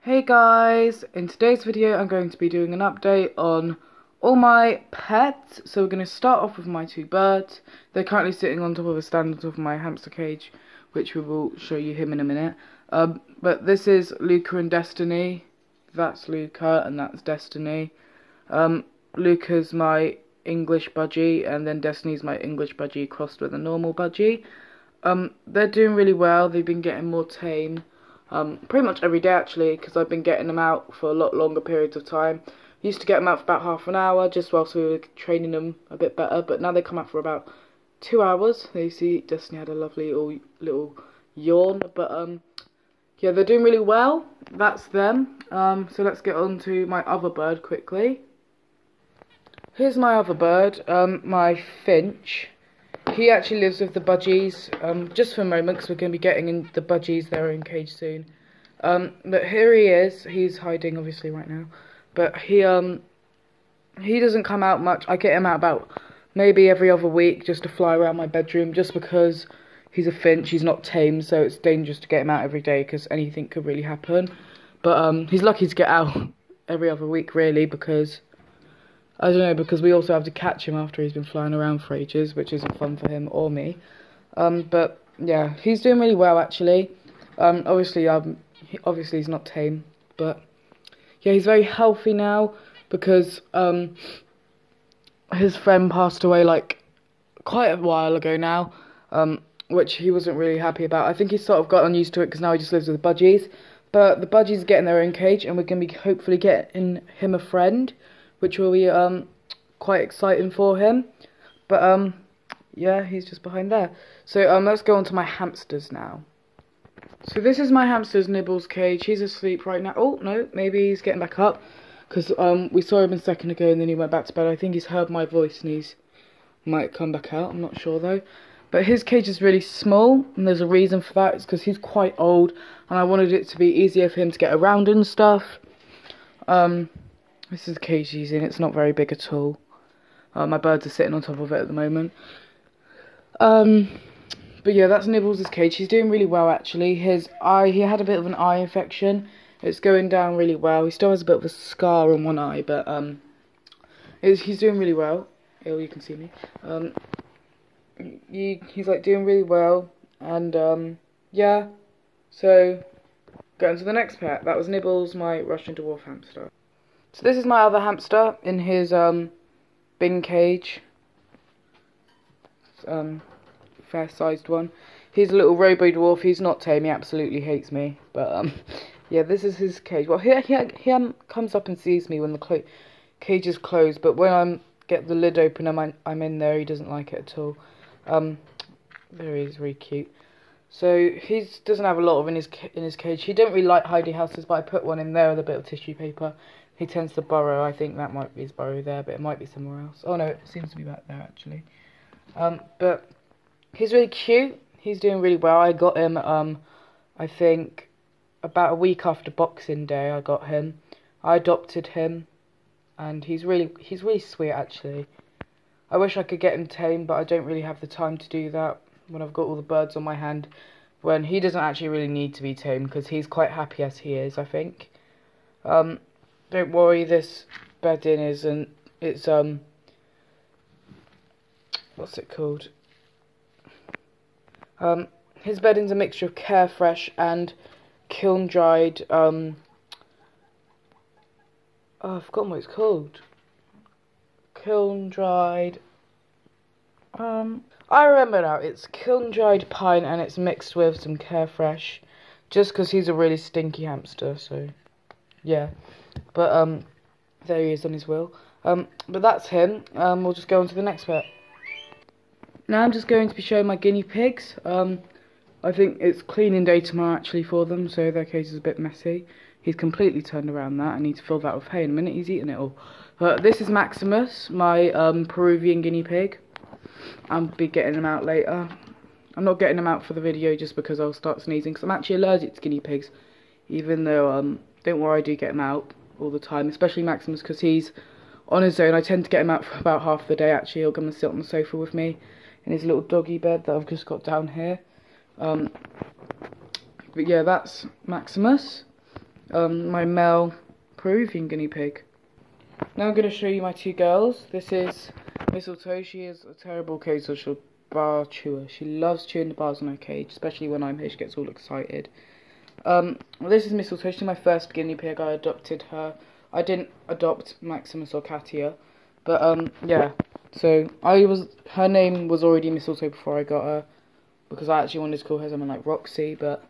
Hey guys, in today's video I'm going to be doing an update on all my pets. So we're going to start off with my two birds. They're currently sitting on top of a stand on top of my hamster cage, which we will show you him in a minute. But this is Luca and Destiny. That's Luca and that's Destiny. Luca's my English budgie and then Destiny's my English budgie crossed with a normal budgie. They're doing really well. They've been getting more tame. Pretty much every day actually, because I've been getting them out for a lot longer periods of time. I used to get them out for about half an hour just whilst we were training them a bit better, but now they come out for about 2 hours. You see Destiny had a lovely little yawn, but yeah, they're doing really well. That's them. So let's get on to my other bird quickly. Here's my other bird, my finch. He actually lives with the budgies, just for a moment, because we're going to be getting in the budgies their own cage soon. But here he is. He's hiding, obviously, right now. But he doesn't come out much. I get him out about maybe every other week just to fly around my bedroom, just because he's a finch. He's not tame, so it's dangerous to get him out every day, because anything could really happen. But he's lucky to get out every other week, really, because I don't know, because we also have to catch him after he's been flying around for ages, which isn't fun for him or me. But yeah, he's doing really well actually. Obviously he's not tame, but yeah, he's very healthy now because his friend passed away like quite a while ago now, which he wasn't really happy about. I think he's sort of gotten used to it because now he just lives with the budgies. But the budgies are getting their own cage, and we're going to be hopefully getting him a friend, which will be quite exciting for him. But yeah, he's just behind there. So let's go on to my hamsters now. So this is my hamster's Nibbles cage. He's asleep right now. Oh no, maybe he's getting back up, because we saw him a second ago and then he went back to bed. I think he's heard my voice and he's might come back out. I'm not sure though. But his cage is really small, and there's a reason for that. It's because he's quite old, and I wanted it to be easier for him to get around and stuff. This is the cage he's in. It's not very big at all. My birds are sitting on top of it at the moment. But yeah, that's Nibbles' cage. He's doing really well actually. He had a bit of an eye infection. It's going down really well. He still has a bit of a scar on one eye, but he's doing really well. Oh, you can see me. He's like doing really well, and yeah. So going to the next pet. That was Nibbles, my Russian dwarf hamster. So this is my other hamster in his bin cage. Fair-sized one. He's a little robo-dwarf. He's not tame. He absolutely hates me. But yeah, this is his cage. Well, he comes up and sees me when the cage is closed. But when I get the lid open and I'm in there, he doesn't like it at all. There he is, really cute. So he doesn't have a lot of in his cage. He don't really like hidey houses, but I put one in there with a bit of tissue paper. He tends to burrow. I think that might be his burrow there, but it might be somewhere else. Oh no, it seems to be back there actually. But he's really cute. He's doing really well. I got him, I think, about a week after Boxing Day. I got him. I adopted him, and he's really sweet actually. I wish I could get him tame, but I don't really have the time to do that when I've got all the birds on my hand. When he doesn't actually really need to be tame, because he's quite happy as he is, I think. Don't worry, this bedding isn't, it's, what's it called? His bedding's a mixture of Carefresh and kiln-dried, oh, I've forgotten what it's called. Kiln-dried, I remember now, it's kiln-dried pine, and it's mixed with some Carefresh, just because he's a really stinky hamster, so, yeah. But, there he is on his wheel. But that's him. We'll just go on to the next pet. Now I'm just going to be showing my guinea pigs. I think it's cleaning day tomorrow actually for them, so their cage is a bit messy. He's completely turned around that. I need to fill that with hay in a minute. He's eating it all. This is Maximus, my Peruvian guinea pig. I'll be getting him out later. I'm not getting him out for the video just because I'll start sneezing, because I'm actually allergic to guinea pigs. Even though, don't worry, I do get him out all the time, especially Maximus, because he's on his own. I tend to get him out for about half the day actually. He'll come and sit on the sofa with me in his little doggy bed that I've just got down here. But yeah, that's Maximus. my male Peruvian guinea pig. Now I'm going to show you my two girls. This is Mistletoe. She is a terrible cage social bar chewer. She loves chewing the bars on her cage, especially when I'm here. She gets all excited. This is Mistletoe. She's my first guinea pig. I adopted her. I didn't adopt Maximus or Katia, but yeah. So her name was already Mistletoe before I got her, because I actually wanted to call her something like Roxy, but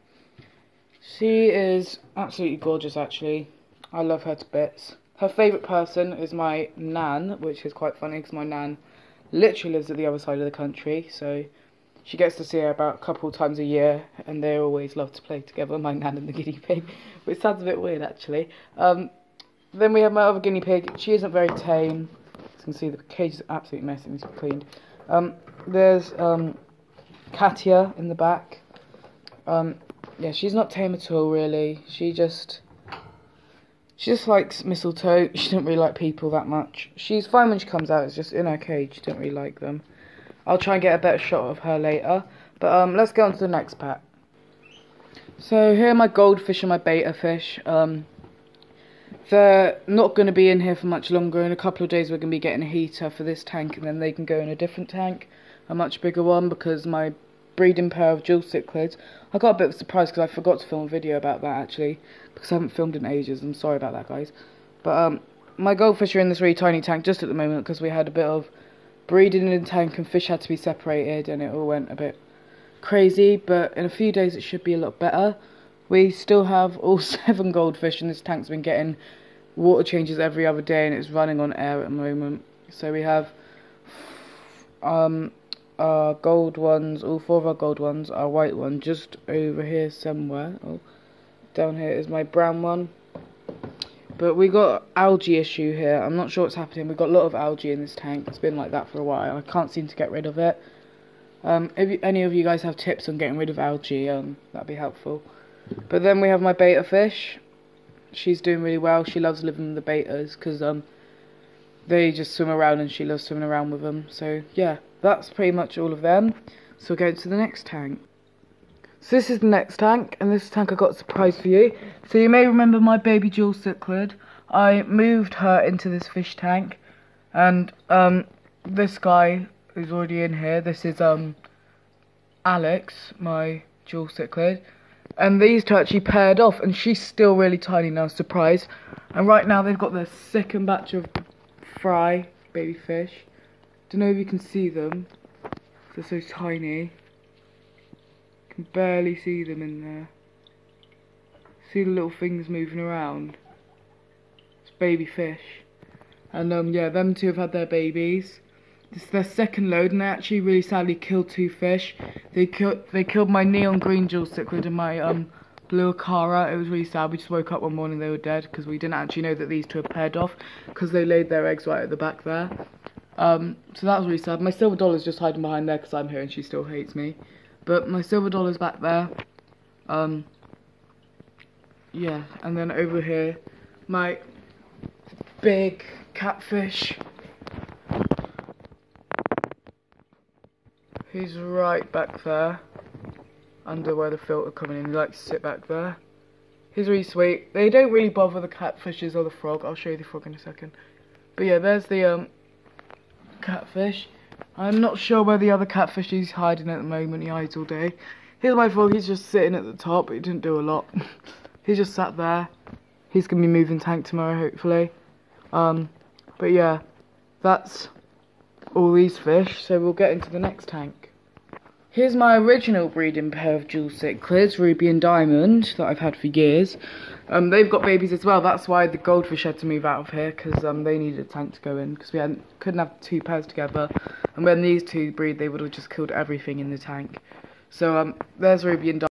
she is absolutely gorgeous. Actually, I love her to bits. Her favourite person is my nan, which is quite funny because my nan literally lives at the other side of the country, so she gets to see her about a couple times a year, and they always love to play together, my nan and the guinea pig, which sounds a bit weird actually. Then we have my other guinea pig. She isn't very tame. As you can see, the cage is absolutely messy, needs to be cleaned. There's Katia in the back. Yeah, she's not tame at all really. She just likes Mistletoe. She doesn't really like people that much. She's fine when she comes out, it's just in her cage, she doesn't really like them. I'll try and get a better shot of her later. But let's get on to the next pet. So here are my goldfish and my beta fish. They're not going to be in here for much longer. In a couple of days we're going to be getting a heater for this tank, and then they can go in a different tank, a much bigger one, because my breeding pair of dual cichlids, I got a bit of a surprise because I forgot to film a video about that actually, because I haven't filmed in ages. I'm sorry about that, guys. But my goldfish are in this really tiny tank just at the moment because we had a bit of breeding in the tank and fish had to be separated and it all went a bit crazy, but in a few days it should be a lot better. We still have all 7 goldfish, and this tank's been getting water changes every other day and it's running on air at the moment. So we have our gold ones, all 4 of our gold ones, our white one just over here somewhere. Oh, down here is my brown one. But we got algae issue here. I'm not sure what's happening. We've got a lot of algae in this tank. It's been like that for a while. I can't seem to get rid of it. If any of you guys have tips on getting rid of algae, that'd be helpful. But then we have my beta fish. She's doing really well. She loves living with the betas because they just swim around and she loves swimming around with them. So yeah, that's pretty much all of them. So we'll go to the next tank. So this is the next tank, and this tank I got a surprise for you. So you may remember my baby dual cichlid. I moved her into this fish tank, and this guy who's already in here, this is Alex, my dual cichlid. And these two actually paired off, and she's still really tiny now, surprise. And right now they've got their second batch of fry baby fish. Don't know if you can see them. They're so tiny. Can barely see them in there. See the little things moving around? It's baby fish. And yeah, them two have had their babies. This is their second load, and they actually really sadly killed 2 fish. They killed my neon green dual cichlid and my blue acara. It was really sad. We just woke up one morning, they were dead, because we didn't actually know that these two had paired off, because they laid their eggs right at the back there. So that was really sad. My silver dollar's just hiding behind there because I'm here and she still hates me. But my silver dollar's back there. Yeah, and then over here, my big catfish. He's right back there, under where the filter coming in. He likes to sit back there. He's really sweet. They don't really bother the catfishes or the frog. I'll show you the frog in a second. But yeah, there's the catfish. I'm not sure where the other catfish is hiding at the moment. He hides all day. Here's my frog. He's just sitting at the top. He didn't do a lot. He just sat there. He's going to be moving tank tomorrow, hopefully. But yeah, that's all these fish. So we'll get into the next tank. Here's my original breeding pair of dual cichlids, Ruby and Diamond, that I've had for years. They've got babies as well. That's why the goldfish had to move out of here, because they needed a tank to go in, because we couldn't have 2 pairs together. And when these two breed, they would have just killed everything in the tank. So there's Ruby and Diamond.